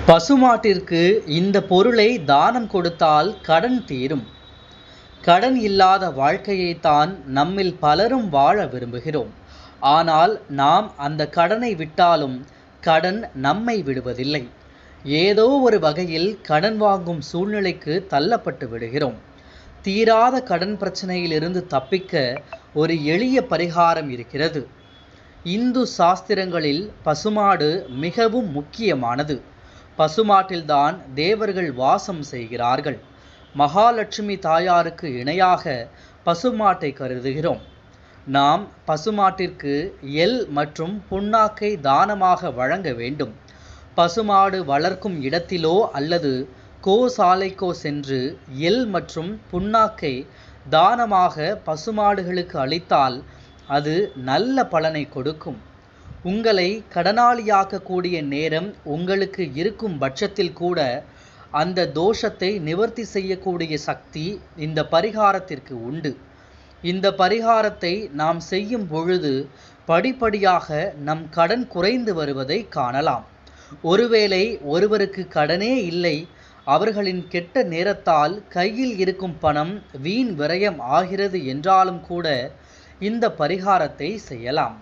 பசுமாட்டிற்கு இந்த பொருளை தானம் கொடுத்தால் கடன் தீரும். கடன் இல்லாத வாழ்க்கையைத்தான் நம்மில் பலரும் வாழ விரும்புகிறோம். ஆனால் நாம் அந்த கடனை விட்டாலும் கடன் நம்மை விடுவதில்லை. ஏதோ ஒரு வகையில் கடன் வாங்கும் சூழ்நிலைக்கு தள்ளப்பட்டு விடுகிறோம். தீராத கடன் பிரச்சனையிலிருந்து தப்பிக்க ஒரு எளிய பரிகாரம் இருக்கிறது. இந்து சாஸ்திரங்களில் பசுமாடு மிகவும் முக்கியமானது. பசுமாட்டில்தான் தேவர்கள் வாசம் செய்கிறார்கள். மகாலட்சுமி தாயாருக்கு இணையாக பசுமாட்டை கருதுகிறோம். நாம் பசுமாட்டிற்கு எள் மற்றும் புண்ணாக்கை தானமாக வழங்க வேண்டும். பசுமாடு வளர்க்கும் இடத்திலோ அல்லது கோசாலைக்கோ சென்று எள் மற்றும் புண்ணாக்கை தானமாக பசுமாடுகளுக்கு அளித்தால் அது நல்ல பலனை கொடுக்கும். உங்களை கடனாளியாக்கக்கூடிய நேரம் உங்களுக்கு இருக்கும் பட்சத்தில் கூட அந்த தோஷத்தை நிவர்த்தி செய்யக்கூடிய சக்தி இந்த பரிகாரத்திற்கு உண்டு. இந்த பரிகாரத்தை நாம் செய்யும் பொழுது படிப்படியாக நம் கடன் குறைந்து வருவதை காணலாம். ஒருவேளை ஒருவருக்கு கடனே இல்லை, அவர்களின் கெட்ட நேரத்தால் கையில் இருக்கும் பணம் வீண் விரயம் ஆகிறது என்றாலும் கூட இந்த பரிகாரத்தை செய்யலாம்.